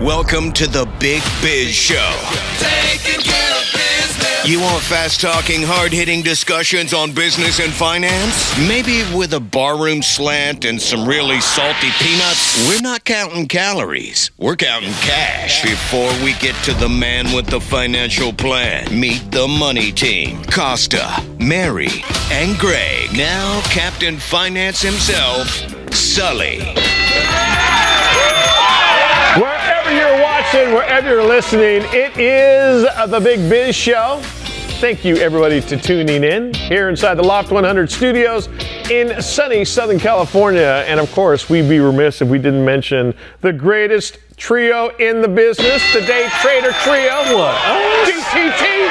Welcome to the Big Biz Show. Taking care of business. You want fast-talking, hard-hitting discussions on business and finance? Maybe with a barroom slant and some really salty peanuts? We're not counting calories. We're counting cash. Before we get to the man with the financial plan, meet the money team. Costa, Mary, and Greg. Now Captain Finance himself, Sully. Wherever you're watching, wherever you're listening, it is the Big Biz Show. Thank you, everybody, for tuning in here inside the Loft 100 studios in sunny Southern California. And, of course, we'd be remiss if we didn't mention the greatest trio in the business, the Day Trader Trio. What? DTT.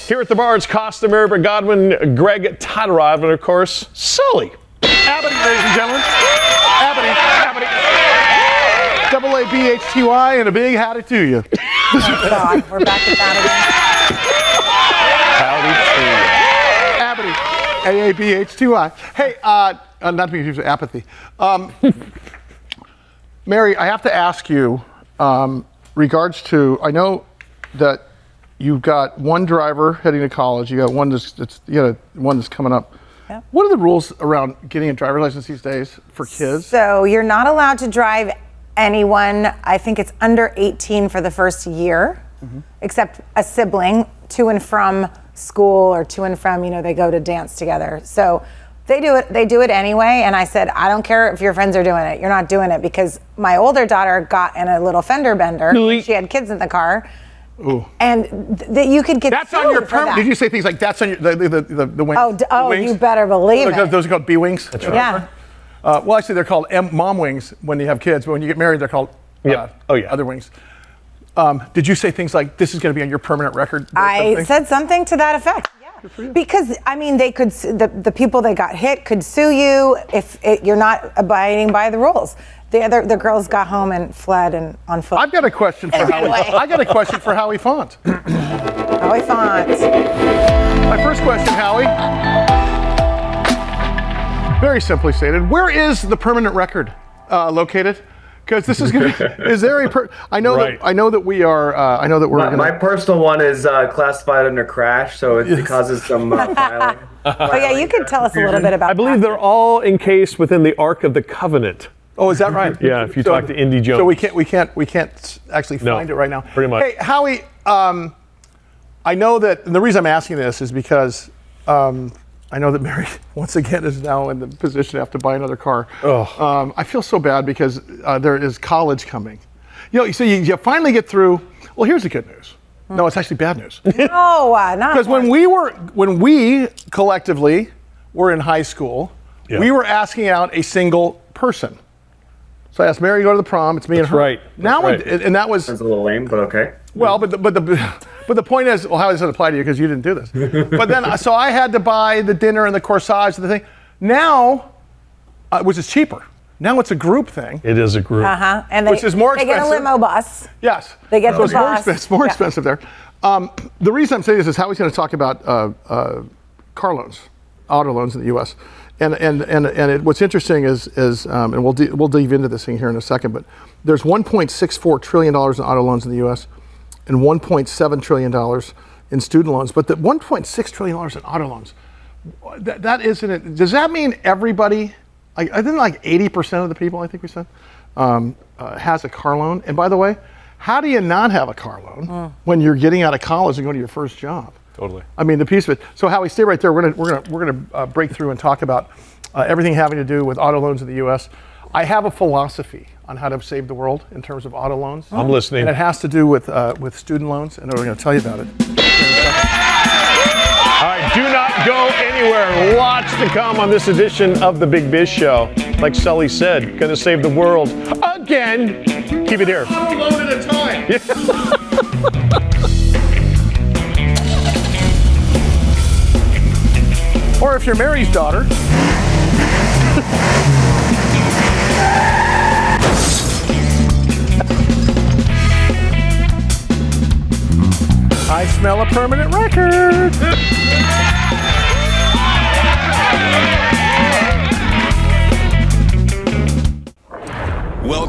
Here at the bar, it's Costa, Mary, Godwin, Greg Todorov, and, of course, Sully. Abity, ladies and gentlemen. Abity. Double A-B-H-T-Y and a big howdy to you. Oh God, we're back at that Howdy to you. Abity. A-A-B-H-T-Y. Hey, not to be confused with apathy. Mary, I have to ask you, regards to, I know that you've got one driver heading to college, you got one that's coming up. Yep. What are the rules around getting a driver's license these days for kids? So you're not allowed to drive anyone, I think it's under 18 for the first year, except a sibling to and from school or to and from, they go to dance together. So they do it anyway. And I said, I don't care if your friends are doing it. You're not doing it, because my older daughter got in a little fender bender. She had kids in the car. Ooh. And that you could get that's sued on your for permit. that. Did you say things like that's on your the wings? Oh, wings? You better believe it. Those are called B wings. That's right. Yeah. Well, actually, they're called mom wings when you have kids, but when you get married, they're called other wings. Did you say things like this is going to be on your permanent record? I said something to that effect. Yeah. Because they could the people that got hit could sue you if you're not abiding by the rules. The girls got home and fled and on foot. I've got a question for Howie. I got a question for Howie Font. Howie Font. My first question, Howie. Very simply stated, where is the permanent record located? Because this is going to is there a I know that we are I know that we're my personal one is classified under crash, so it causes some filing. Oh yeah, you could tell us a little bit about I believe they're all encased within the Ark of the Covenant. Oh, is that right? Yeah, if you talk to Indy Jones. So we can't actually find it right now. Pretty much. Hey, Howie, I know that, and the reason I'm asking this is because I know that Mary, once again, is now in the position to have to buy another car. I feel so bad because there is college coming. So you finally get through. Well, here's the good news. No, it's actually bad news. No, not because when we collectively were in high school, we were asking out a single person. So I asked Mary to go to the prom. It's me and her. Right. And that was. It's a little lame, but okay. Well, but the point is, well, how does it apply to you? Because you didn't do this. But then, so I had to buy the dinner and the corsage and the thing. Now, which is cheaper. Now it's a group thing. It is a group. And which is more expensive. They get a limo bus. Yes. They get the bus. It's more expensive there. The reason I'm saying this is Howie's going to talk about car loans, auto loans in the U.S. And what's interesting is and we'll dive into this thing here in a second, but there's $1.64 trillion in auto loans in the U.S. and $1.7 trillion in student loans. But the $1.6 trillion in auto loans, that isn't it. Does that mean everybody, I think like 80% of the people, I think we said, has a car loan? And by the way, how do you not have a car loan when you're getting out of college and going to your first job? Totally. I mean, the piece of it. So Howie, stay right there. We're gonna break through and talk about everything having to do with auto loans in the U.S. I have a philosophy on how to save the world in terms of auto loans. I'm listening. And it has to do with student loans, and we're going to tell you about it. All right, do not go anywhere. Lots to come on this edition of the Big Biz Show. Like Sully said, going to save the world again. Keep it here. One loan at a time. Or if you're Mary's daughter. I smell a permanent record.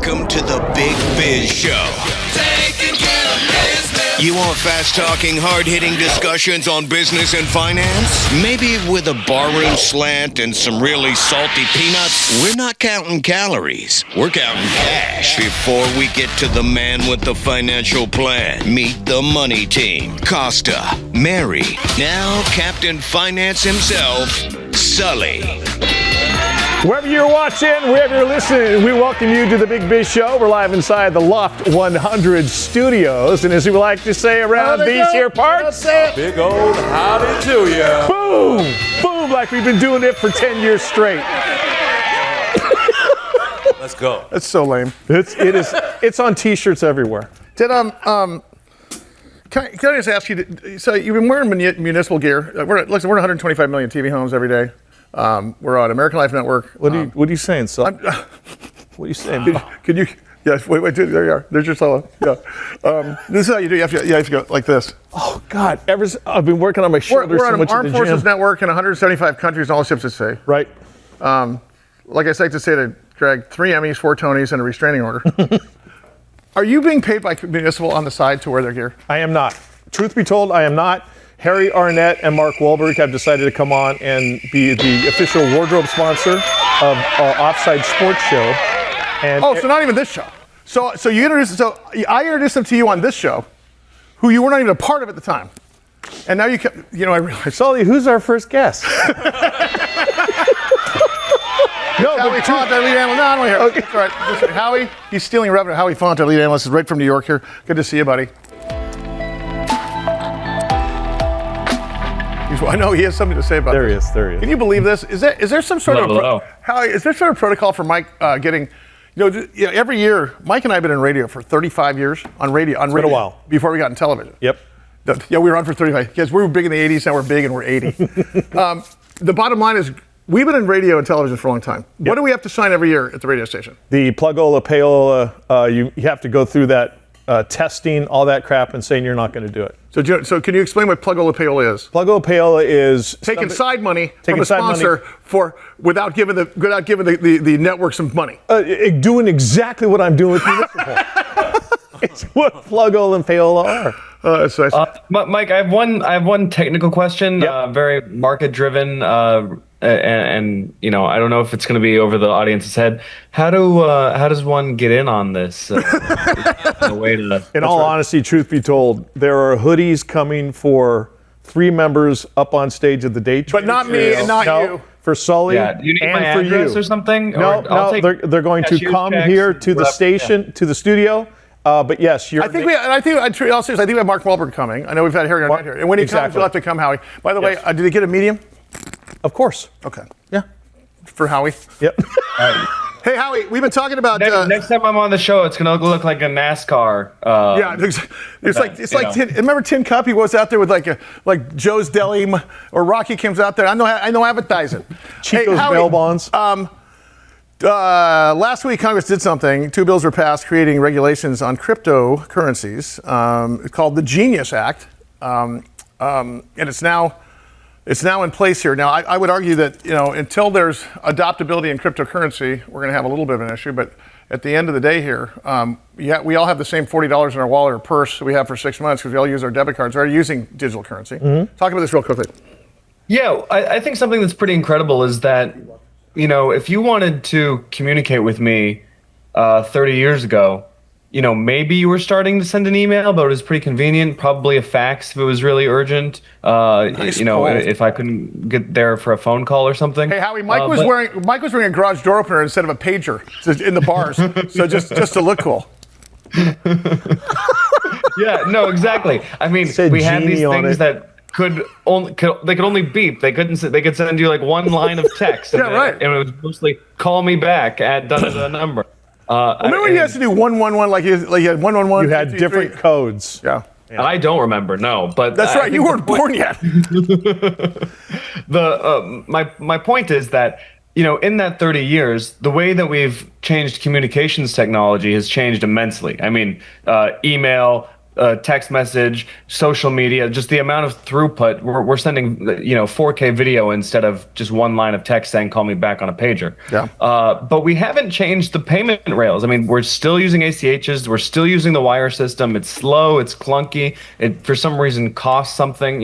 Welcome to the Big Biz Show. Taking care of business. You want fast-talking, hard-hitting discussions on business and finance? Maybe with a barroom slant and some really salty peanuts? We're not counting calories. We're counting cash. Before we get to the man with the financial plan, meet the money team. Costa, Mary, now Captain Finance himself, Sully. Wherever you're watching, wherever you're listening, we welcome you to the Big Biz Show. We're live inside the Loft 100 studios. And as we like to say around these here parts, Big old howdy to ya. boom, boom, like we've been doing it for 10 years straight. Let's go. That's so lame. It's on T-shirts everywhere. Did can I just ask you? So you've been wearing municipal gear. We're 125 million TV homes every day. We're on American Life Network. What are you saying, son? What are you saying? Can you? Yes. Wait. There you are. There's your solo. Yeah. This is how you do. You have to go like this. Oh God! I've been working on my shoulders We're so on much an at Armed the Forces gym. Network in 175 countries, and all ships at sea. Right. Like I like to say to Greg, 3 Emmys, 4 Tonys, and a restraining order. Are you being paid by municipal on the side to wear their gear? I am not. Truth be told, I am not. Harry Arnett and Mark Wahlberg have decided to come on and be the official wardrobe sponsor of our Offside Sports Show. And So not even this show. So I introduced them to you on this show, who you were not even a part of at the time, and now I realize. Sully, who's our first guest? No, Howie Font, our lead analyst. No, I don't hear. Okay, that's all right. Listen, Howie, he's stealing revenue. Howie Font, our lead analyst, is right from New York here. Good to see you, buddy. I know he has something to say about this. There he is. Can you believe this? Is there some sort Howie, is there sort of protocol for Mike getting? Every year, Mike and I have been in radio for 35 years on radio. It's been a while. Before we got in television. Yep. We were on for 35. Because we were big in the 80s, now we're big and we're 80. The bottom line is, we've been in radio and television for a long time. Yep. What do we have to sign every year at the radio station? The Plugola, Payola, you have to go through that testing, all that crap, and saying you're not going to do it. So can you explain what Plugola Payola is? Plugola, Payola is taking side money from a sponsor without giving the network some money. Doing exactly what I'm doing with municipal. It's what Plugola and Payola are. That's nice. Mike, I have one technical question. Yep. Very market driven, and I don't know if it's going to be over the audience's head. How does one get in on this? In all honesty, truth be told, there are hoodies coming for 3 members up on stage at the day. But not me and not you. For Sully do you need and my for address you. or something? No, they're going to come here to the station, to the studio. But yes, I think we have Mark Wahlberg coming. I know we've had Harry Arnett here. And when he comes, you'll have to come, Howie. By the way, did he get a medium? Of course. Okay. Yeah. For Howie? Yep. Hey, Howie, we've been talking about... Next time I'm on the show, it's going to look like a NASCAR. It's like remember Tin Cup? He was out there with like Joe's Deli, or Rocky comes out there. I know advertising. Chico's bail bonds. Last week, Congress did something. 2 bills were passed creating regulations on cryptocurrencies. It's called the Genius Act, and it's now in place here. Now, I would argue that until there's adoptability in cryptocurrency, we're going to have a little bit of an issue. But at the end of the day here, we all have the same $40 in our wallet or purse we have for 6 months because we all use our debit cards. We're using digital currency. Mm-hmm. Talk about this real quickly. Yeah, I think something that's pretty incredible is that, if you wanted to communicate with me 30 years ago, maybe you were starting to send an email, but it was pretty convenient. Probably a fax if it was really urgent. If I couldn't get there for a phone call or something. Hey, Howie, Mike was wearing a garage door opener instead of a pager in the bars, so just to look cool. Yeah, no, exactly. I mean, we had these things that could only beep. They could send you like one line of text. Yeah, right. And it was mostly call me back at the number. Remember when you had to do 111 like you had 111? You had different codes. Yeah. I don't remember. No, but that's right. You weren't born yet. My point is that in that 30 years, the way that we've changed communications technology has changed immensely. I mean, email, text message, social media, just the amount of throughput. We're sending 4K video instead of just one line of text saying "call me back" on a pager. Yeah. But we haven't changed the payment rails. I mean, we're still using ACHs. We're still using the wire system. It's slow. It's clunky. It for some reason costs something.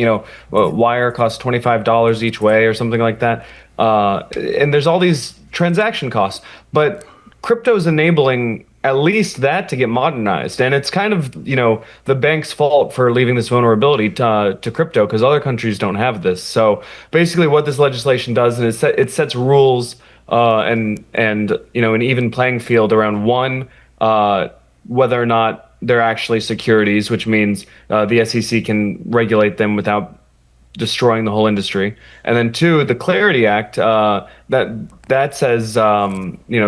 Wire costs $25 each way or something like that. And there's all these transaction costs, but crypto's enabling at least that to get modernized. And it's kind of, the bank's fault for leaving this vulnerability to crypto, because other countries don't have this. So basically what this legislation does is it sets rules and an even playing field around whether or not they're actually securities, which means the SEC can regulate them without destroying the whole industry. And then 2, the Clarity Act that says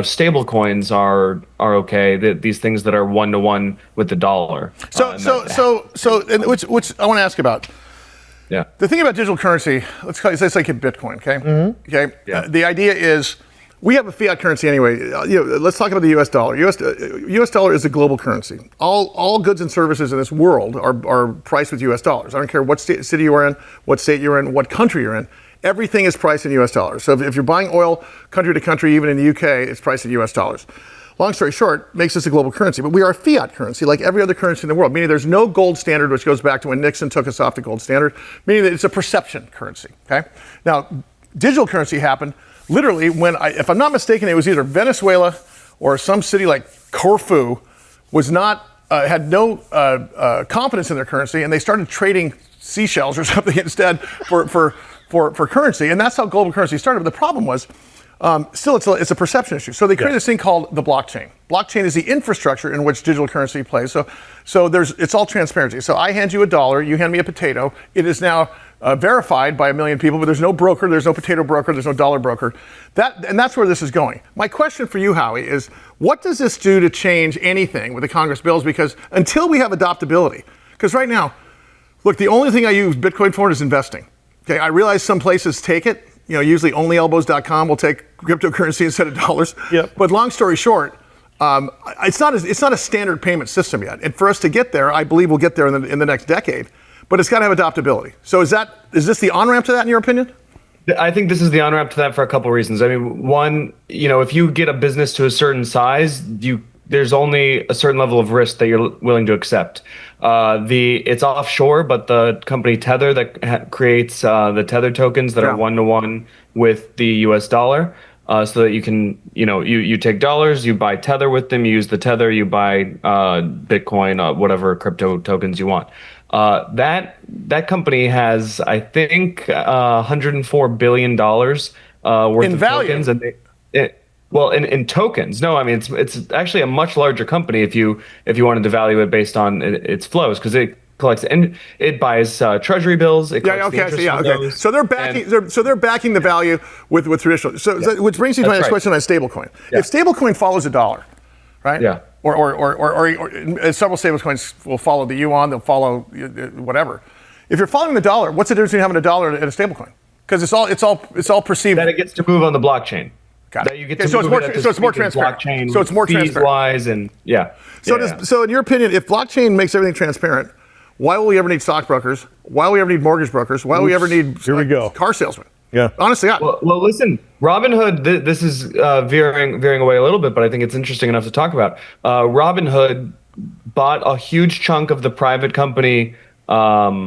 stable coins are okay. These things that are one-to-one with the dollar. So which I want to ask about. Yeah. The thing about digital currency, let's like Bitcoin, okay? Mm-hmm. Okay. Yeah. The idea is we have a fiat currency anyway. Let's talk about the U.S. dollar. U.S. dollar is a global currency. All goods and services in this world are priced with U.S. dollars. I don't care what city you are in, what state you're in, what country you're in. Everything is priced in U.S. dollars. So if you're buying oil country to country, even in the U.K., it's priced in U.S. dollars. Long story short, makes this a global currency. But we are a fiat currency like every other currency in the world, meaning there's no gold standard, which goes back to when Nixon took us off the gold standard, meaning that it's a perception currency, okay? Now, digital currency happened literally when, if I'm not mistaken, it was either Venezuela or some city like Corfu was not, had no confidence in their currency, and they started trading seashells or something instead for currency, and that's how global currency started. But the problem was, still it's a perception issue. So they created this thing called the blockchain. Blockchain is the infrastructure in which digital currency plays. So it's all transparency. So I hand you $1, you hand me a potato. It is now verified by 1 million people, but there's no broker, there's no potato broker, there's no dollar broker. And that's where this is going. My question for you, Howie, is what does this do to change anything with the Congress bills? Because until we have adoptability, because right now, look, the only thing I use Bitcoin for is investing. Okay, I realize some places take it. Usually onlyelbows.com will take cryptocurrency instead of dollars. Yep. But long story short, it's not a standard payment system yet. And for us to get there, I believe we'll get there in the next decade. But it's got to have adoptability. So is this the on-ramp to that in your opinion? I think this is the on-ramp to that for a couple of reasons. I mean, one, if you get a business to a certain size, there's only a certain level of risk that you're willing to accept. It's offshore, but the company Tether that creates the Tether tokens that are one-to-one with the U.S. dollar, so that you can, you take dollars, you buy Tether with them, you use the Tether, you buy Bitcoin, whatever crypto tokens you want. That company has, I think, $104 billion worth in of value. Tokens, and in tokens. No, I mean it's actually a much larger company if you wanted to value it based on its flows, because it collects and it buys treasury bills. It collects the interest on those. So they're backing the value with traditional. So which brings me to my next question on stablecoin. Yeah. If stablecoin follows a dollar, right? Yeah. Or several stablecoins will follow the yuan, they'll follow whatever. If you're following the dollar, what's the difference between having a dollar and a stablecoin? Because it's all perceived. That it gets to move on the blockchain. Got that it. you get to So move it's more transparent. Blockchain, So it's more transparent. fees-wise, and yeah. So in your opinion, if blockchain makes everything transparent, why will we ever need stockbrokers? Why will we ever need mortgage brokers? Why will we ever need car salesmen? Yeah. Honestly, well, listen, Robinhood. This is veering away a little bit, but I think it's interesting enough to talk about. Robinhood bought a huge chunk of the private company, not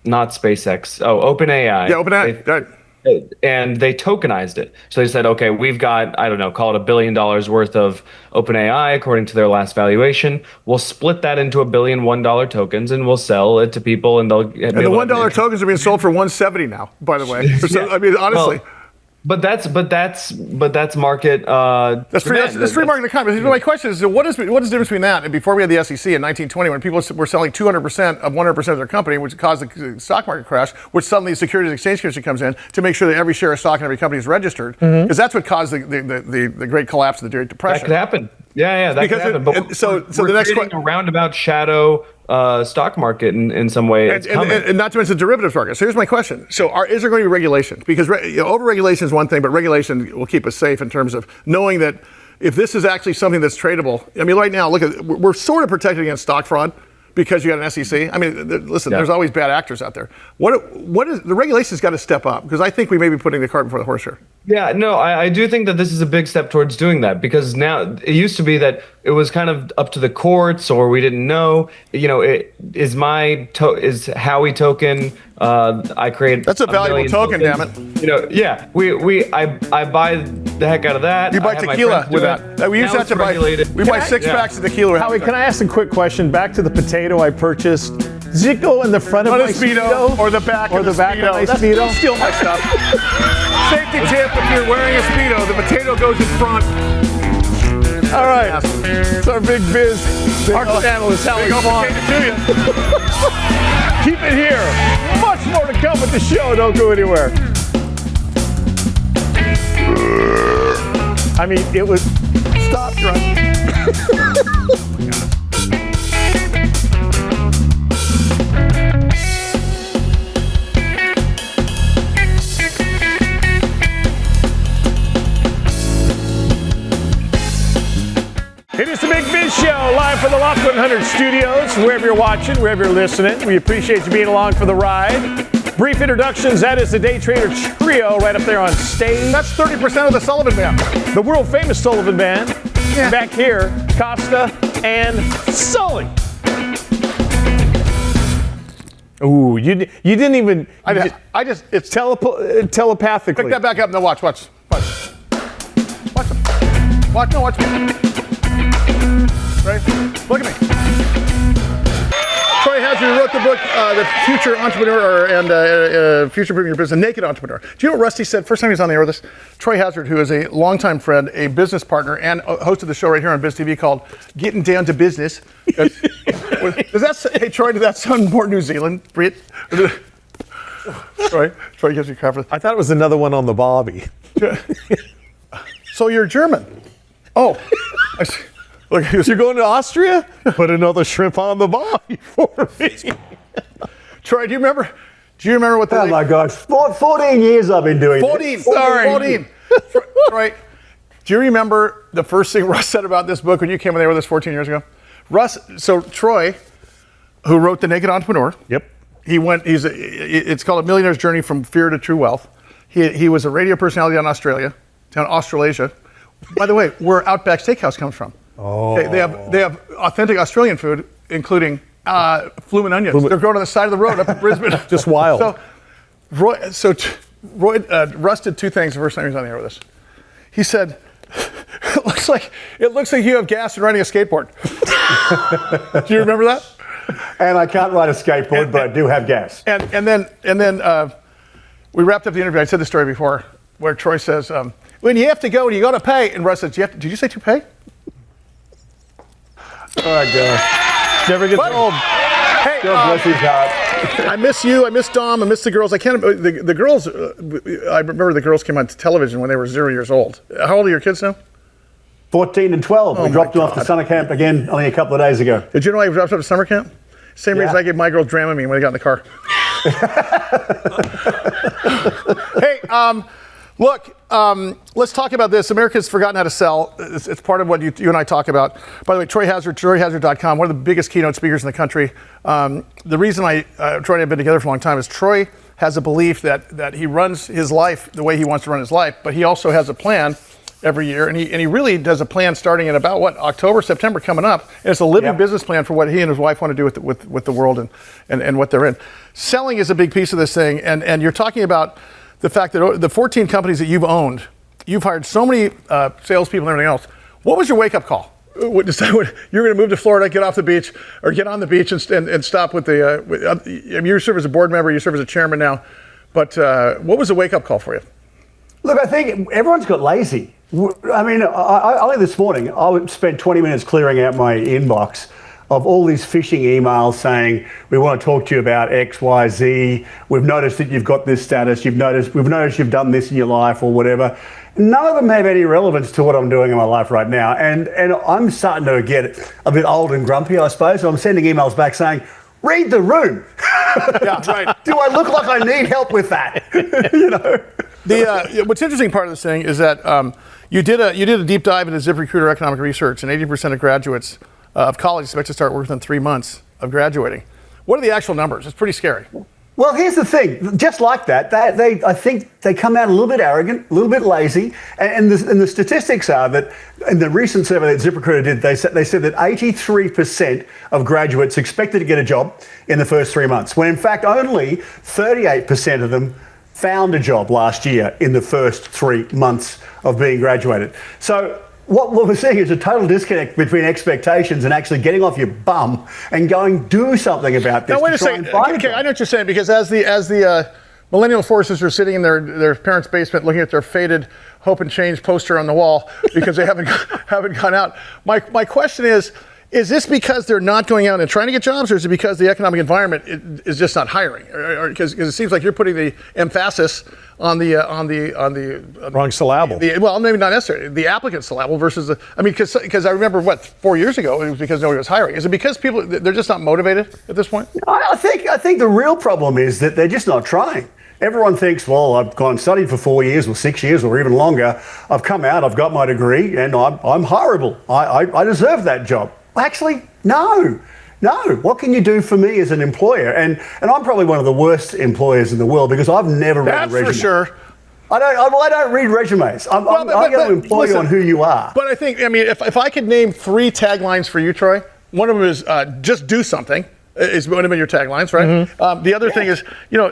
SpaceX. OpenAI. Yeah, OpenAI. Right. And they tokenized it. So they said, okay, we've got, I don't know, call it $1 billion worth of OpenAI according to their last valuation. We'll split that into $1 billion $1 tokens, and we'll sell it to people, and they'll. And the $1 tokens are being sold for $170 now. By the way, so, I mean, honestly. Well, but that's market. That's free market economy. My question is, what is the difference between that and before we had the SEC in 1920, when people were selling 200% of 100% of their company, which caused the stock market crash, which suddenly the Securities and Exchange Commission comes in to make sure that every share of stock in every company is registered, because that's what caused the great collapse of the Great Depression. That could happen. Yeah, that could happen. But so the next question, a roundabout shadow stock market in some way. And not to mention the derivatives market. So here's my question. So is there going to be regulation? Because over-regulation is one thing, but regulation will keep us safe in terms of knowing that if this is actually something that's tradable. I mean, right now, we're sort of protected against stock fraud because you got an SEC? I mean, listen, there's always bad actors out there. What is the regulations got to step up? Because I think we may be putting the cart before the horse here. Yeah, no, I do think that this is a big step towards doing that, because now it used to be that it was kind of up to the courts, or we didn't know. Is Howie token? I create. That's a valuable token, damn it. I buy the heck out of that. You buy tequila with that. We use that to buy. We buy 6 packs of tequila. Howie, can I ask a quick question? Back to the potato I purchased. Does it go in the front of my Speedo? Or the back of the back Speedo? of my Speedo? Don't steal my stuff. Safety tip, if you're wearing a Speedo, the potato goes in front. All right. It's our big biz market analyst, Howie Font. Keep it here. Much more to come with the show. Don't go anywhere. I mean, it was... Stop, Grunt. It is the Big Biz Show, live from the Loft 100 studios. Wherever you're watching, wherever you're listening, we appreciate you being along for the ride. Brief introductions, that is the Day Trader Trio right up there on stage. That's 30% of the Sullivan Band. The world famous Sullivan Band. Yeah. Back here, Costa and Sully. Ooh, you didn't even... It's telepathically. Pick that back up. No, watch. Watch me. Right? Look at me. Troy Hazard wrote the book, The Future Entrepreneur and Future Proofing Your Business, Naked Entrepreneur. Do you know what Rusty said? First time he was on the air with us, Troy Hazard, who is a longtime friend, a business partner, and host of the show right here on BizTV called Getting Down to Business. Hey, Troy, did that sound more New Zealand? Troy gives you crap for that. I thought it was another one on the Bobby. So you're German? Oh. Look, you're going to Austria? Put another shrimp on the Bobby for me. Troy, do you remember what the... Oh my gosh, 14 years I've been doing 14, this. 14. Troy, do you remember the first thing Russ said about this book when you came in there with us 14 years ago? Troy, who wrote The Naked Entrepreneur. Yep. It's called A Millionaire's Journey from Fear to True Wealth. He was a radio personality down Australasia. By the way, where Outback Steakhouse comes from. Oh. They have authentic Australian food, including flumin' onions. They're grown on the side of the road up in Brisbane. Just wild. Russ did two things the first time he was on the air with us. He said, "It looks like you have gas and riding a skateboard." Do you remember that? And I can't ride a skateboard, but I do have gas. And then we wrapped up the interview. I said this story before, where Troy says, "When you have to go and you got to pay," and Russ says, "Did you say to pay?" Oh my gosh. Never gets old. Hey, God bless his heart. I miss you. I miss Dom. I miss the girls. I can't. The girls. I remember the girls came on television when they were 0 years old. How old are your kids now? 14 and 12. Oh we dropped them off to summer camp again only a couple of days ago. Did you know I dropped up to summer camp? Same reason I gave my girls Dramamine when they got in the car. Hey, look, let's talk about this. America's forgotten how to sell. It's part of what you and I talk about. By the way, Troy Hazard, TroyHazard.com, one of the biggest keynote speakers in the country. The reason Troy and I have been together for a long time is Troy has a belief that he runs his life the way he wants to run his life, but he also has a plan every year, and he really does a plan starting in about October, September coming up. And it's a living business plan for what he and his wife want to do with the world and what they're in. Selling is a big piece of this thing, and you're talking about the fact that the 14 companies that you've owned, you've hired so many salespeople and everything else. What was your wake-up call? Decide you're going to move to Florida, get off the beach, or get on the beach and stop with the. You serve as a board member, you serve as a chairman now, but what was the wake-up call for you? Look, I think everyone's got lazy. I mean, only this morning, I spent 20 minutes clearing out my inbox of all these phishing emails saying, we want to talk to you about X, Y, Z. We've noticed that you've got this status. We've noticed you've done this in your life or whatever. None of them have any relevance to what I'm doing in my life right now. And I'm starting to get a bit old and grumpy, I suppose. So I'm sending emails back saying, read the room. Yeah, right. Do I look like I need help with that? You know? What's interesting part of this thing is that you did a deep dive into ZipRecruiter economic research, and 80% of graduates of college expect to start work within 3 months. of graduating. What are the actual numbers? It's pretty scary. Well, here's the thing. Just like that, I think they come out a little bit arrogant, a little bit lazy, and the statistics are that in the recent survey that ZipRecruiter did, they said that 83% of graduates expected to get a job in the first 3 months, when in fact only 38% of them found a job last year in the first 3 months of being graduated. So what we're seeing is a total disconnect between expectations and actually getting off your bum and going do something about this. Now wait a second. Okay, I know what you're saying, because as the millennial forces are sitting in their parents' basement looking at their faded Hope and Change poster on the wall because they haven't gone out. My question is this because they're not going out and trying to get jobs, or is it because the economic environment is just not hiring? Because it seems like you're putting the emphasis on the Wrong syllable. Well, maybe not necessarily the applicant syllable versus because I remember 4 years ago it was because nobody was hiring. Is it because people they're just not motivated at this point? I think the real problem is that they're just not trying. Everyone thinks, well, I've gone and studied for 4 years or 6 years or even longer. I've come out, I've got my degree, and I'm hireable. I deserve that job. Actually, no. What can you do for me as an employer? And I'm probably one of the worst employers in the world because I've never read a resume. That's for sure. I don't read resumes. I'm going to employ you on who you are. But I think, if I could name 3 taglines for you, Troy, one of them is just do something. Is one of your taglines, right? Mm-hmm. The other thing is,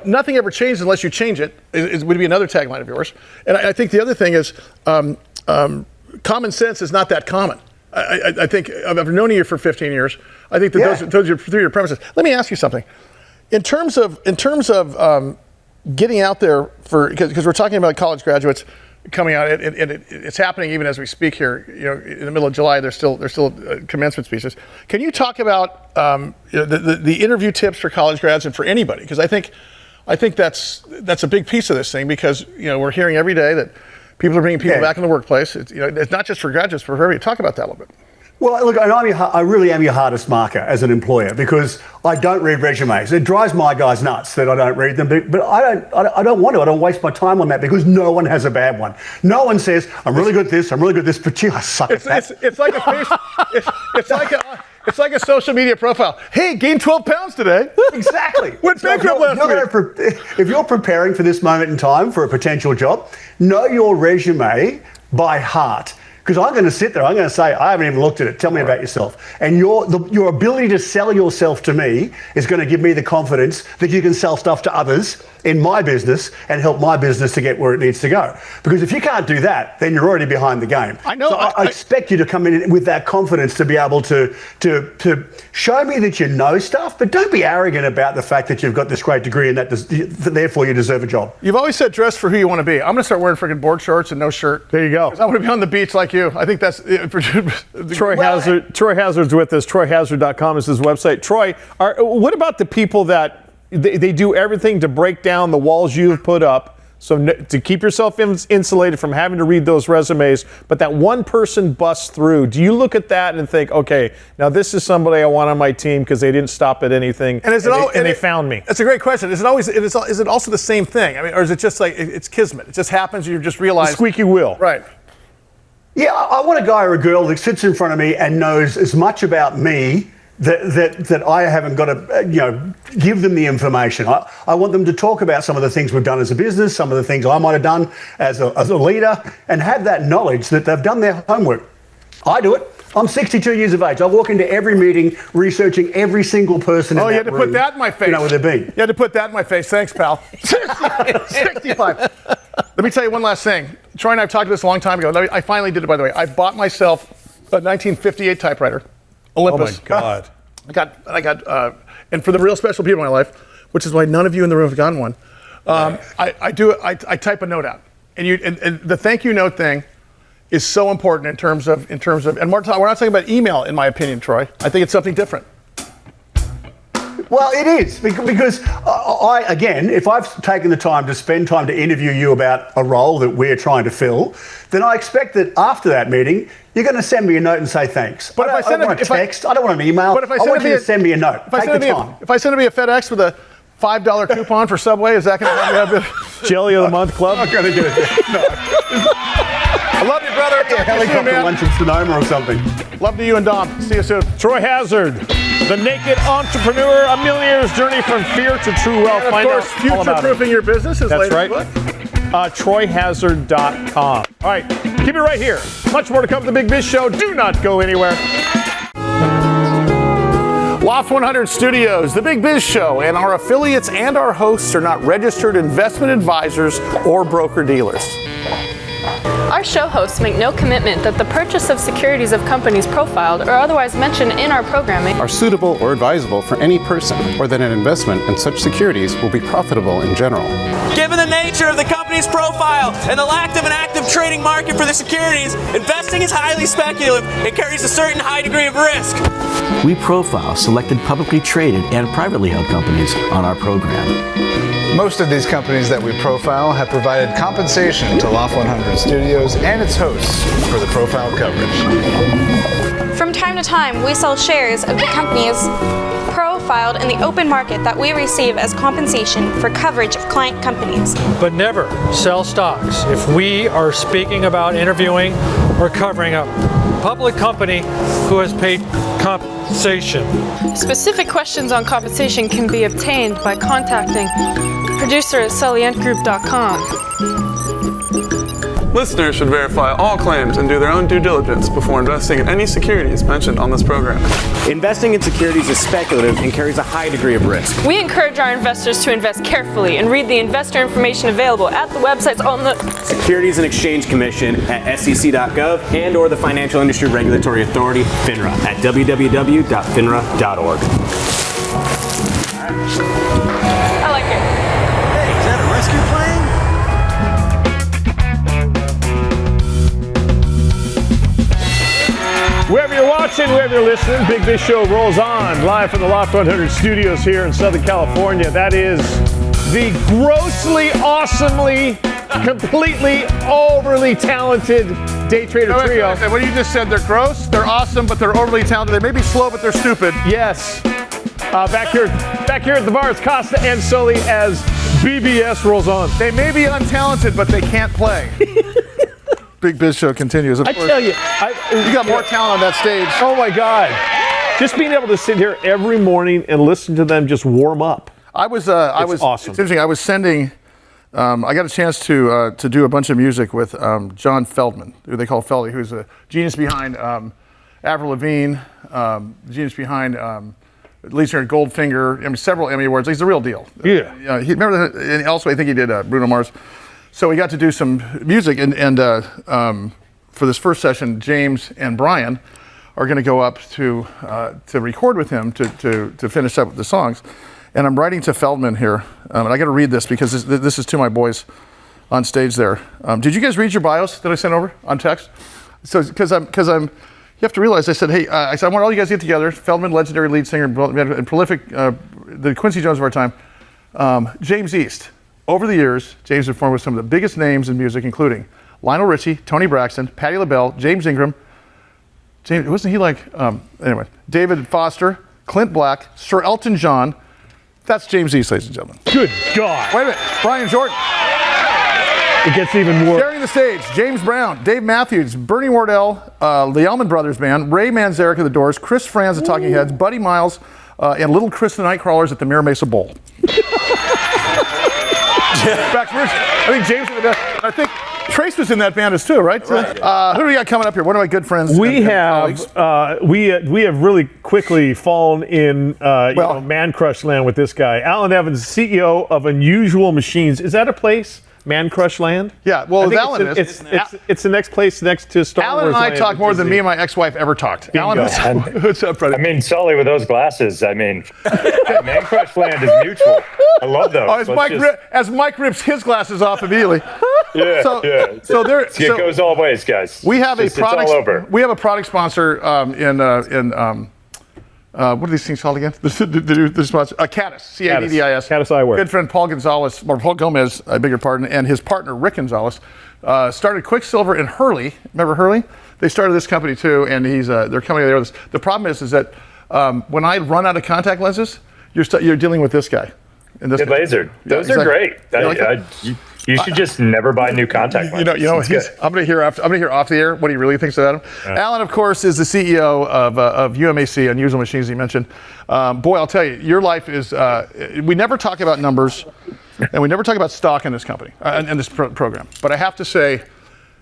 nothing ever changes unless you change it. Would be another tagline of yours. And I think the other thing is, common sense is not that common. I think I've known you for 15 years. I think that those are 3 of your premises. Let me ask you something. In terms of getting out there because we're talking about college graduates coming out, and it's happening even as we speak here. In the middle of July, there's still commencement speeches. Can you talk about the interview tips for college grads and for anybody? Because I think that's a big piece of this thing, because we're hearing every day that people are bringing people back in the workplace. It's not just for graduates, but for everybody. Talk about that a little bit. Well, look, I really am your hardest marker as an employer, because I don't read resumes. It drives my guys nuts that I don't read them, but I don't want to. I don't waste my time on that, because no one has a bad one. No one says, I'm really good at this, I'm really good at this, but gee, I suck at that. It's like it's like a social media profile. Hey, gained 12 pounds today. Exactly. Went bankrupt last week. If you're preparing for this moment in time for a potential job, know your resume by heart. Because I'm going to sit there, I'm going to say, I haven't even looked at it. Tell me about yourself. And your ability to sell yourself to me is going to give me the confidence that you can sell stuff to others in my business and help my business to get where it needs to go. Because if you can't do that, then you're already behind the game. I know. So I expect you to come in with that confidence to be able to show me that you know stuff, but don't be arrogant about the fact that you've got this great degree and that therefore you deserve a job. You've always said dress for who you want to be. I'm going to start wearing freaking board shorts and no shirt. There you go. Because I want to be on the beach like you. I think that's Troy Hazard's with us. TroyHazard.com is his website. Troy, what about the people that they do everything to break down the walls you've put up, so to keep yourself insulated from having to read those resumes, but that one person busts through? Do you look at that and think, okay, now this is somebody I want on my team because they didn't stop at anything and they found me? That's a great question. Is it also the same thing? Or is it just like it's kismet? It just happens and you just realize. The squeaky wheel. Right. Yeah, I want a guy or a girl that sits in front of me and knows as much about me that I haven't got to give them the information. I want them to talk about some of the things we've done as a business, some of the things I might have done as a leader, and have that knowledge that they've done their homework. I do it. I'm 62 years of age. I walk into every meeting researching every single person in that room. Oh, you had to put that in my face. You know where they've been. You had to put that in my face. Thanks, pal. 65. Let me tell you one last thing. Troy and I have talked about this a long time ago. I finally did it, by the way. I bought myself a 1958 typewripe, Olympus. Oh my God. I got, and for the real special people in my life, which is why none of you in the room have gotten one. I type a note out, and the thank you note thing is so important in terms of, and we're not talking about email, in my opinion, Troy. I think it's something different. Well, it is, because again, if I've taken the time to spend time to interview you about a role that we're trying to fill, then I expect that after that meeting, you're going to send me a note and say thanks. But I don't want a text, I don't want an email. But if I want you to send me a note. Take the time. If I send it via FedEx with a $5 coupon for Subway, is that going to have a Jelly of the Month Club? I'm not going to do it. No. I love you, brother. A helicopter lunch in Sonoma or something. Love to you and Dom. See you soon. Troy Hazard, the naked entrepreneur, a millionaire's journey from fear to true wealth. And of Find course, out all about it. future-proofing your business is That's latest right. book. TroyHazard.com. All right, keep it right here. Much more to come to the Big Biz Show. Do not go anywhere. Loft 100 Studios, the Big Biz Show, and our affiliates and our hosts are not registered investment advisors or broker-dealers. Our show hosts make no commitment that the purchase of securities of companies profiled or otherwise mentioned in our programming are suitable or advisable for any person, or that an investment in such securities will be profitable in general. Given the nature of the company's profile and the lack of an active trading market for the securities, investing is highly speculative and carries a certain high degree of risk. We profile selected publicly traded and privately held companies on our program. Most of these companies that we profile have provided compensation to Loft 100 Studios and its hosts for the profile coverage. From time to time, we sell shares of the companies profiled in the open market that we receive as compensation for coverage of client companies. But never sell stocks if we are speaking about interviewing or covering a public company who has paid compensation. Specific questions on compensation can be obtained by contacting producer at sullyandgroup.com. Listeners should verify all claims and do their own due diligence before investing in any securities mentioned on this program. Investing in securities is speculative and carries a high degree of risk. We encourage our investors to invest carefully and read the investor information available at the websites on the Securities and Exchange Commission at sec.gov and or the Financial Industry Regulatory Authority, FINRA, at www.finra.org. I like it. Hey, is that a rescue plane? Wherever you're watching, wherever you're listening, Big Biz Show rolls on live from the Loft 100 Studios here in Southern California. That is the grossly, awesomely, completely, overly talented day trader trio. What you just said, they're gross, they're awesome, but they're overly talented. They may be slow, but they're stupid. Yes. Back here at the bar, it's Costa and Sully as BBS rolls on. They may be untalented, but they can't play. Big Biz Show continues. Of I course. tell you, you got more talent on that stage. Oh my God. Just being able to sit here every morning and listen to them just warm up. I was awesome. It's interesting. I was sending. I got a chance to do a bunch of music with John Feldman, who they call Feldy, who's a genius behind Avril Lavigne, genius behind lead singer Goldfinger. I mean, several Emmy awards. He's the real deal. Yeah. He remember that, and also I think he did Bruno Mars. So we got to do some music, and for this first session, James and Brian are going to go up to record with him to finish up the songs. And I'm writing to Feldman here, and I got to read this because this is to my boys on stage there. Did you guys read your bios that I sent over on text? So because I'm you have to realize I said, hey, I want all you guys to get together. Feldman, legendary lead singer and prolific, the Quincy Jones of our time. James East. Over the years, James performed with some of the biggest names in music, including Lionel Richie, Tony Braxton, Patti LaBelle, James Ingram. James, wasn't he like, anyway, David Foster, Clint Black, Sir Elton John. That's James East, ladies and gentlemen. Good God. Wait a minute, Brian Jordan. It gets even more. Sharing the stage, James Brown, Dave Matthews, Bernie Wardell, the Allman Brothers Band, Ray Manzarek of the Doors, Chris Franz of Talking Heads, Buddy Miles, and Little Chris the Nightcrawlers at the Mira Mesa Bowl. I think James, I think Trace was in that band as too, right? Who do we got coming up here? One of my good friends. We have really quickly fallen in man crush land with this guy, Allan Evans, CEO of Unusual Machines. Is that a place? Man Crush Land? Yeah, well, with Allan it's the next place next to Star Wars. Allan and I talk more than me and my ex-wife ever talked. Allan, what's up, brother? I mean, Sully, with those glasses, I mean, Man Crush Land is mutual. I love those. Oh, as Mike rips his glasses off immediately. Yeah, So it goes all ways, guys. We have it's all over. We have a product sponsor what are these things called again? The sponsor, Caddis, Caddis. Caddis Eyewear. Good friend Paul Gomez, I beg your pardon, and his partner Rick Gonzalez started Quicksilver in Hurley. Remember Hurley? They started this company too, and they're coming there with this. The problem is that when I run out of contact lenses, you're dealing with this guy. And this Lasered. Those are great. You should just never buy new contact lenses. I'm going to hear off the air what he really thinks about him. Yeah. Allan, of course, is the CEO of UMAC, Unusual Machines. He mentioned. Boy, I'll tell you, your life is. We never talk about numbers, and we never talk about stock in this company in this program. But I have to say,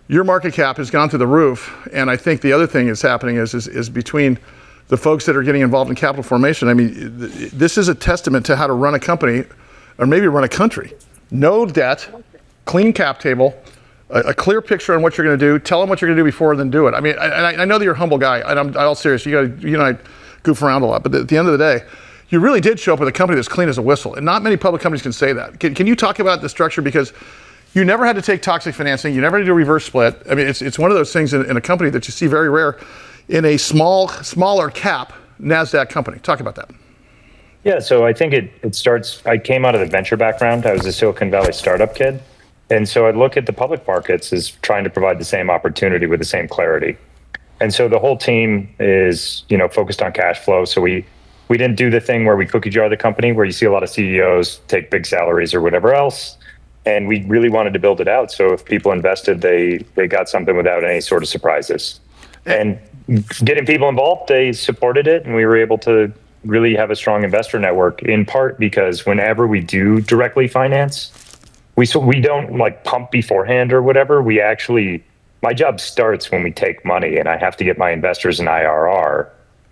your market cap has gone through the roof, and I think the other thing that's happening is between the folks that are getting involved in capital formation. I mean, this is a testament to how to run a company, or maybe run a country. No debt. Clean cap table, a clear picture on what you're going to do. Tell them what you're going to do before, then do it. I mean, I know that you're a humble guy, and I'm all serious. You and I goof around a lot, but at the end of the day, you really did show up with a company that's clean as a whistle, and not many public companies can say that. Can you talk about the structure, because you never had to take toxic financing, you never had to do a reverse split. I mean, it's one of those things in a company that you see very rare in a smaller cap NASDAQ company. Talk about that. Yeah, so I think it starts. I came out of the venture background. I was a Silicon Valley startup kid. And so I look at the public markets as trying to provide the same opportunity with the same clarity. And so the whole team is, focused on cash flow. So we didn't do the thing where we cookie jar the company, where you see a lot of CEOs take big salaries or whatever else. And we really wanted to build it out. So if people invested, they got something without any sort of surprises. And getting people involved, they supported it. And we were able to really have a strong investor network, in part because whenever we do directly finance, we don't pump beforehand or whatever. We actually, my job starts when we take money, and I have to get my investors an IRR.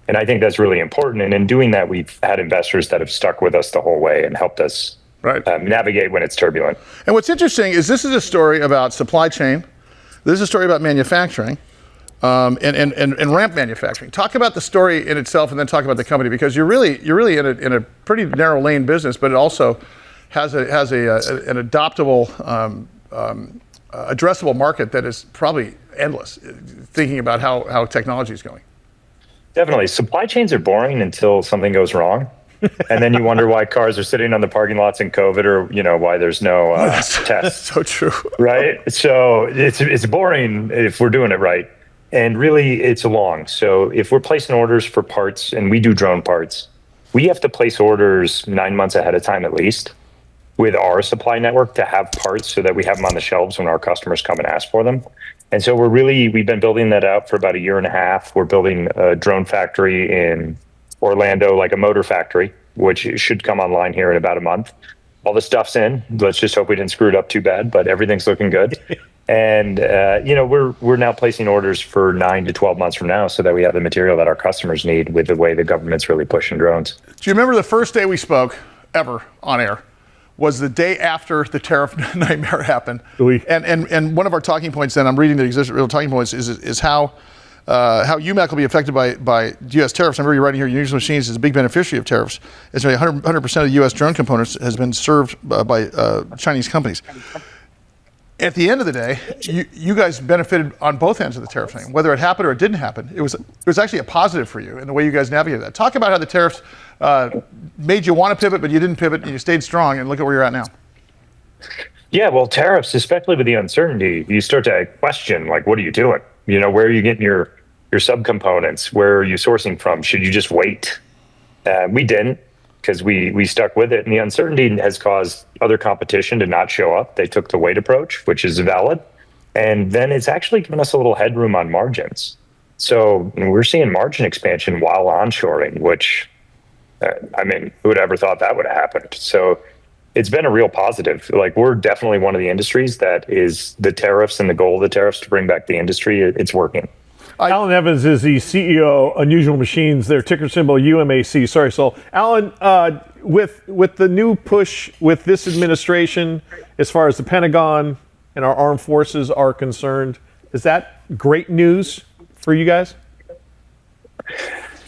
And I think that's really important. And in doing that, we've had investors that have stuck with us the whole way and helped us navigate when it's turbulent. And what's interesting is this is a story about supply chain. This is a story about manufacturing and ramp manufacturing. Talk about the story in itself, and then talk about the company, because you're really in a pretty narrow lane business, but it also has an adoptable, addressable market that is probably endless, thinking about how technology is going. Definitely. Supply chains are boring until something goes wrong. And then you wonder why cars are sitting on the parking lots in COVID, or, why there's no tests. That's so true. Right? So it's boring if we're doing it right. And really, it's long. So if we're placing orders for parts, and we do drone parts, we have to place orders 9 months ahead of time at least, with our supply network, to have parts so that we have them on the shelves when our customers come and ask for them. And so we've been building that out for about a year and a half. We're building a drone factory in Orlando, like a motor factory, which should come online here in about a month. All the stuff's in. Let's just hope we didn't screw it up too bad, but everything's looking good. And, we're now placing orders for 9 to 12 months from now, so that we have the material that our customers need, with the way the government's really pushing drones. Do you remember the first day we spoke ever on air? Was the day after the tariff nightmare happened. And one of our talking points, then I'm reading the existing real talking points, is how UMAC will be affected by U.S. tariffs. I remember you're writing here, Unusual Machines is a big beneficiary of tariffs. It's 100% of U.S. drone components has been served by Chinese companies. At the end of the day, you guys benefited on both ends of the tariff thing. Whether it happened or it didn't happen, it was actually a positive for you in the way you guys navigated that. Talk about how the tariffs made you want to pivot, but you didn't pivot, and you stayed strong, and look at where you're at now. Yeah, well, tariffs, especially with the uncertainty, you start to question, what are you doing? Where are you getting your subcomponents? Where are you sourcing from? Should you just wait? We didn't, because we stuck with it. And the uncertainty has caused other competition to not show up. They took the wait approach, which is valid. And then it's actually given us a little headroom on margins. So we're seeing margin expansion while onshoring, which, who would ever thought that would have happened? So it's been a real positive. We're definitely one of the industries that is the tariffs, and the goal of the tariffs to bring back the industry. It's working. Allan Evans is the CEO, Unusual Machines, their ticker symbol UMAC. Sorry, Sully. Allan, with the new push with this administration, as far as the Pentagon and our armed forces are concerned, is that great news for you guys?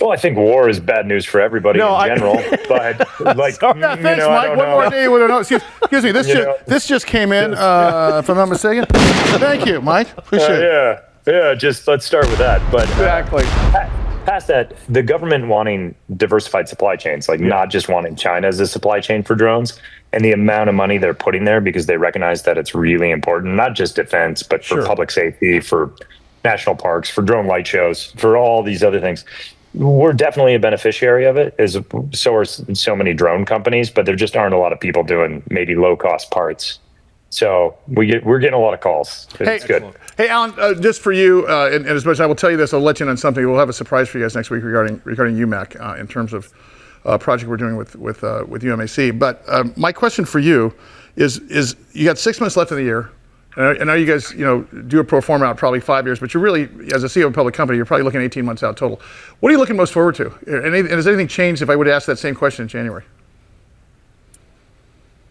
Well, I think war is bad news for everybody in general. But thanks, Mike. One more day. Excuse me. This just came in, if I'm not mistaken. Thank you, Mike. Appreciate it. Yeah. Just let's start with that. But exactly. Past that, the government wanting diversified supply chains, not just wanting China as a supply chain for drones, and the amount of money they're putting there because they recognize that it's really important, not just defense, but for public safety, for national parks, for drone light shows, for all these other things. We're definitely a beneficiary of it, as so are so many drone companies, but there just aren't a lot of people doing maybe low-cost parts. So we're getting a lot of calls. It's good. Hey, Allan, just for you, and as much as I will tell you this, I'll let you in on something. We'll have a surprise for you guys next week regarding UMAC in terms of a project we're doing with UMAC. But my question for you is you got 6 months left in the year. And I know you guys, do a pro forma out probably 5 years, but you're really, as a CEO of a public company, you're probably looking 18 months out total. What are you looking most forward to? And has anything changed if I would ask that same question in January?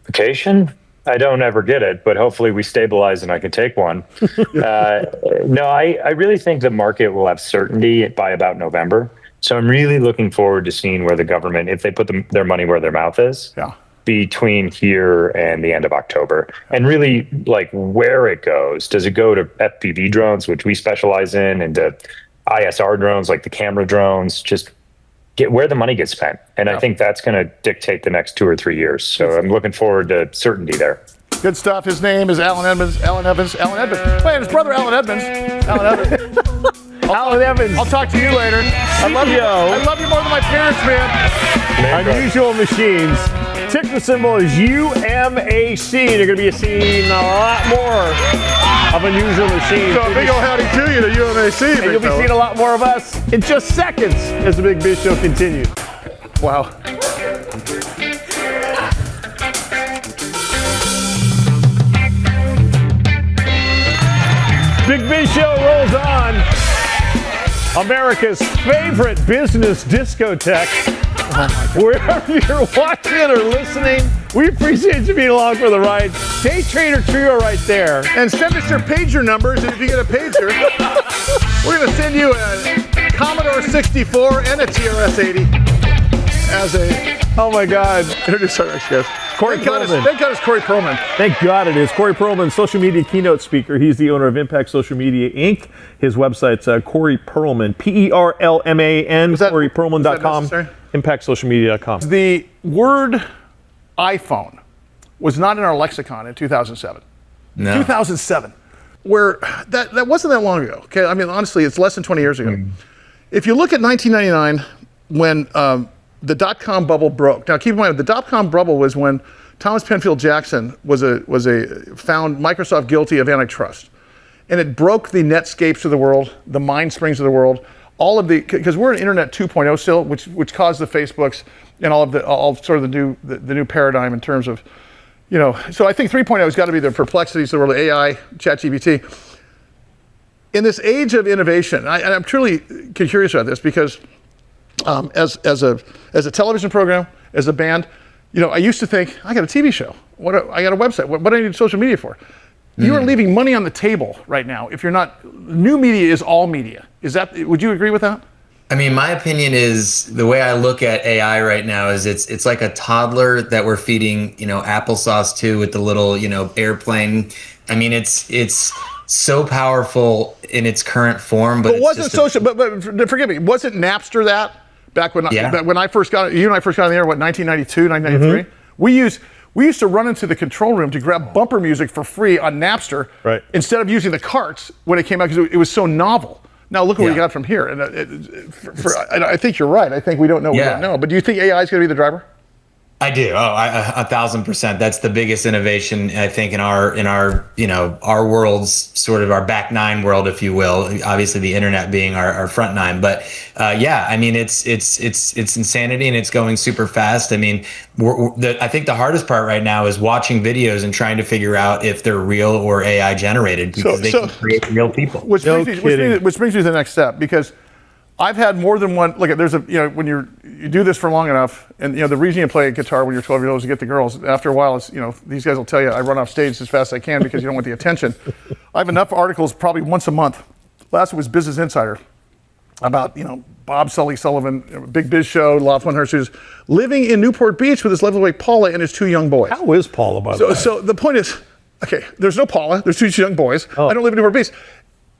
Vacation? I don't ever get it, but hopefully we stabilize and I can take one. No, I really think the market will have certainty by about November. So I'm really looking forward to seeing where the government, if they put their money where their mouth is, between here and the end of October. And really like where it goes. Does it go to FPV drones, which we specialize in, and to ISR drones, like the camera drones, just get where the money gets spent. And I think that's going to dictate the next 2 or 3 years. So I'm looking forward to certainty there. Good stuff. His name is Allan Edmonds. Allan Edmonds. Wait, his brother Allan Edmonds. Allan Edmonds. I'll talk to you later. I love you. I love you more than my parents, man. Unusual Machines. Ticker symbol is UMAC. You're going to be seeing a lot more of Unusual Machines. So a big old howdy to you to UMAC. And you'll be seeing a lot more of us in just seconds as the Big Biz Show continues. Wow. Big Biz Show rolls on. America's favorite business discotheque. Wherever you're watching or listening, we appreciate you being along for the ride. Day Trader Trio right there. And send us your pager numbers, and if you get a pager, we're going to send you a Commodore 64 and a TRS-80 as a... Oh my God. Introduce our next guest. Thank God it's Corey Perlman. Thank God it is. Corey Perlman, social media keynote speaker. He's the owner of Impact Social Media, Inc. His website's Corey Perlman, Perlman, CoreyPerlman.com, ImpactSocialMedia.com. The word iPhone was not in our lexicon in 2007. No. 2007. Where that wasn't that long ago. Okay, I mean, honestly, it's less than 20 years ago. If you look at 1999, when the dot-com bubble broke. Now, keep in mind, the dot-com bubble was when Thomas Penfield Jackson found Microsoft guilty of antitrust, and it broke the Netscapes of the world, the MindSprings of the world, all of the, because we're in Internet 2.0 still, which caused the Facebooks and all sort of the new paradigm in terms of, So I think 3.0 has got to be the perplexities of the world, AI, ChatGPT. In this age of innovation, I'm truly curious about this because. As a television program, as a band, I used to think I got a TV show. I got a website. What do I need social media for? You are leaving money on the table right now. If you're not, new media is all media. Would you agree with that? I mean, my opinion is the way I look at AI right now is it's like a toddler that we're feeding, applesauce to with the little, airplane. I mean, it's so powerful in its current form, but wasn't social. But forgive me, wasn't Napster that? Back when I first got you and I first got in the air, 1992, 1993? We used to run into the control room to grab bumper music for free on Napster, instead of using the carts when it came out because it was so novel. Now look what we got from here, and I think you're right. I think we don't know. We don't know. But do you think AI is going to be the driver? I do. 1,000%. That's the biggest innovation, I think, in our our world's sort of our back nine world, if you will. Obviously, the internet being our front nine. But I mean, it's insanity, and it's going super fast. I mean, I think the hardest part right now is watching videos and trying to figure out if they're real or AI generated because they can create real people. Which brings me to the next step, because I've had more than one. Look, there's when you do this for long enough, and the reason you play guitar when you're 12 years old is to get the girls. After a while, it's these guys will tell you I run off stage as fast as I can because you don't want the attention. I have enough articles probably once a month. Last one was Business Insider about Bob Sully Sullivan, Big Biz Show, Loft 100 Studios, living in Newport Beach with his lovely wife Paula and his 2 young boys. How is Paula, by the way? So the point is, okay, there's no Paula. There's 2 young boys. I don't live in Newport Beach.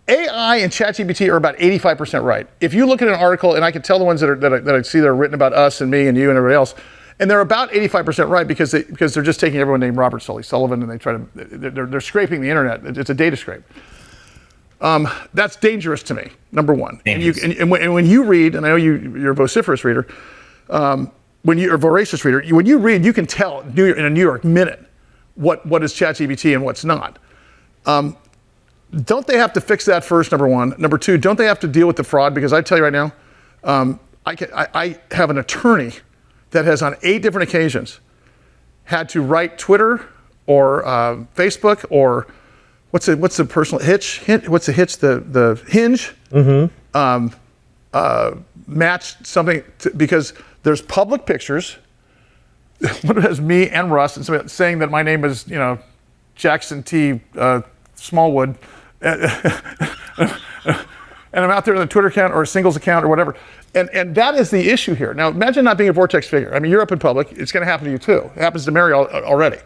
AI and ChatGPT are about 85% right. If you look at an article, and I can tell the ones that I see that are written about us and me and you and everybody else, and they're about 85% right because they're just taking everyone named Robert Sully Sullivan and they're scraping the internet. It's a data scrape. That's dangerous to me. Number one. And when you read, and I know you're a vociferous reader, when you're a voracious reader, when you read, you can tell in a New York Minute what is ChatGPT and what's not. Don't they have to fix that first, number one? Number two, don't they have to deal with the fraud? Because I tell you right now, I have an attorney that has on 8 different occasions had to write Twitter or Facebook or what's the personal hitch? What's the hitch? The hinge. Match something because there's public pictures. What has me and Russ and saying that my name is Jackson T. Smallwood, and I'm out there in the Twitter account or a singles account or whatever. And that is the issue here. Now, imagine not being a vortex figure. I mean, you're up in public. It's going to happen to you, too. It happens to Mary already.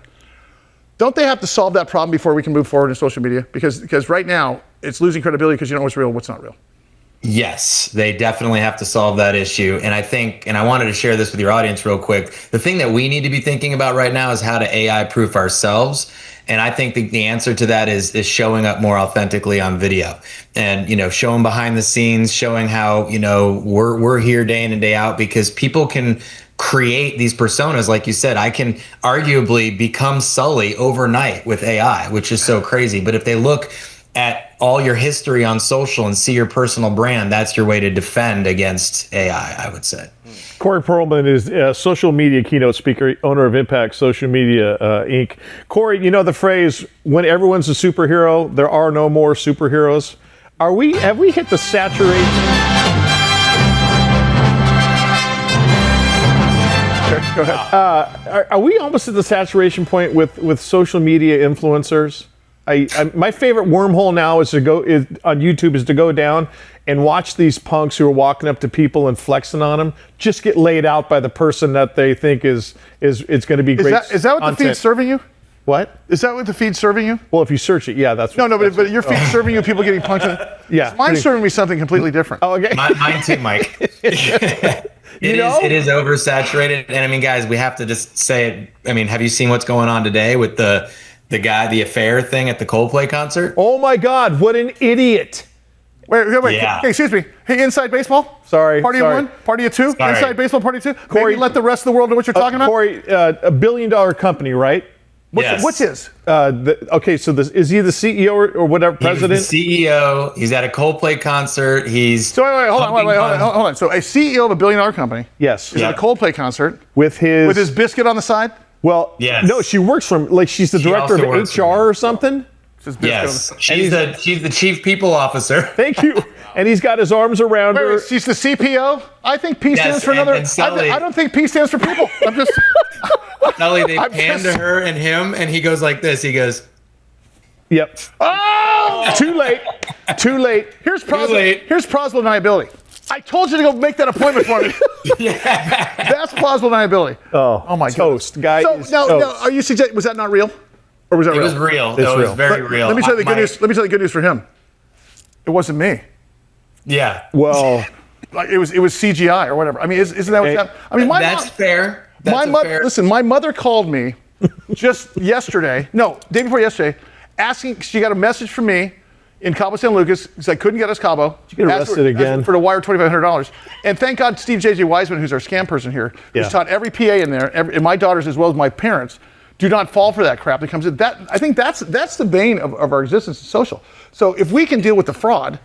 Don't they have to solve that problem before we can move forward in social media? Because right now, it's losing credibility because you don't know what's real and what's not real. Yes, they definitely have to solve that issue. And I think, and I wanted to share this with your audience real quick, the thing that we need to be thinking about right now is how to AI proof ourselves. And I think the answer to that is showing up more authentically on video and, showing behind the scenes, showing how, we're here day in and day out, because people can create these personas. Like you said, I can arguably become Sully overnight with AI, which is so crazy. But if they look at all your history on social and see your personal brand, that's your way to defend against AI, I would say. Corey Perlman is a social media keynote speaker, owner of Impact Social Media, Inc. Corey, you know the phrase, when everyone's a superhero, there are no more superheroes. Have we hit the saturation? Go ahead. Are we almost at the saturation point with social media influencers? My favorite wormhole now is on YouTube is to go down and watch these punks who are walking up to people and flexing on them just get laid out by the person that they think is going to be great. Is that what the feed's serving you? What? Is that what the feed's serving you? Well, if you search it, yeah, that's what. No, but your feed's serving you people getting punched in. Yeah. Mine's serving me something completely different. Oh, okay. Mine too, Mike. It is oversaturated. And I mean, guys, we have to just say it. I mean, have you seen what's going on today with the affair thing at the Coldplay concert? Oh my God, what an idiot. Wait. Yeah. Hey, excuse me. Hey, Inside Baseball? Sorry. Party of 1? Party of 2? Sorry. Inside Baseball Party 2? Corey, maybe let the rest of the world know what you're talking about? Corey, $1 billion company, right? Yes. What's his? Is he the CEO or whatever, president? He's the CEO. He's at a Coldplay concert. So wait, hold on. So a CEO of $1 billion company. Yes. Is at a Coldplay concert. With his biscuit on the side? Well, yes. No, she works for him. Like she's the director of HR or something. Yes, she's the chief people officer. Thank you. And he's got his arms around her. Wait, she's the CPO? I think P stands for another. And Sully, I don't think P stands for people. I'm just. Sully, they pan to her and him, and he goes like this. He goes, "Yep." Oh! Too late. Here's plausible deniability. I told you to go make that appointment for me. Yeah. That's plausible deniability. Oh my toast, goodness. guys. No. Are you suggesting was that not real? Or was that real? It was real. It's real. It was very real. Let me tell you the good news. Let me tell you the good news for him. It wasn't me. Yeah. Well, it was CGI or whatever. I mean, isn't that what's happening? I mean, that's fair. Listen, my mother called me just yesterday. No, day before yesterday, asking. She got a message from me in Cabo San Lucas because I couldn't get us Cabo. Did you get arrested again? For to wire $2,500. And thank God Steve J.J. Wiseman, who's our scam person here, who's taught every PA in there, and my daughters as well as my parents, do not fall for that crap that comes in. I think that's the bane of our existence in social. So if we can deal with the fraud,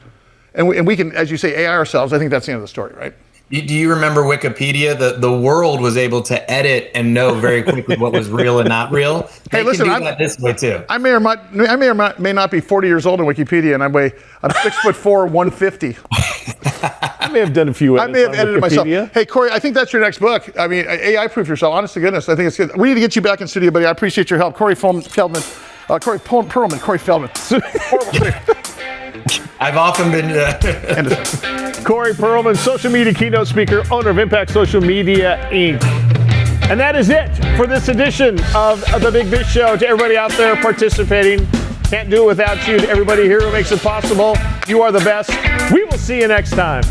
and we can, as you say, AI ourselves, I think that's the end of the story, right? Do you remember Wikipedia? The world was able to edit and know very quickly what was real and not real. They can do that this way too. I may or may not be 40 years old in Wikipedia, and I'm 6'4", 150. I may have done a few. I may have edited myself. Hey, Corey, I think that's your next book. I mean, AI proof yourself. Honest to goodness, I think it's good. We need to get you back in studio, buddy. I appreciate your help, Corey Feldman. Corey Feldman. I've often been. Corey Perlman, social media keynote speaker, owner of Impact Social Media, Inc. And that is it for this edition of the Big Biz Show. To everybody out there participating, can't do it without you. To everybody here who makes it possible, you are the best. We will see you next time.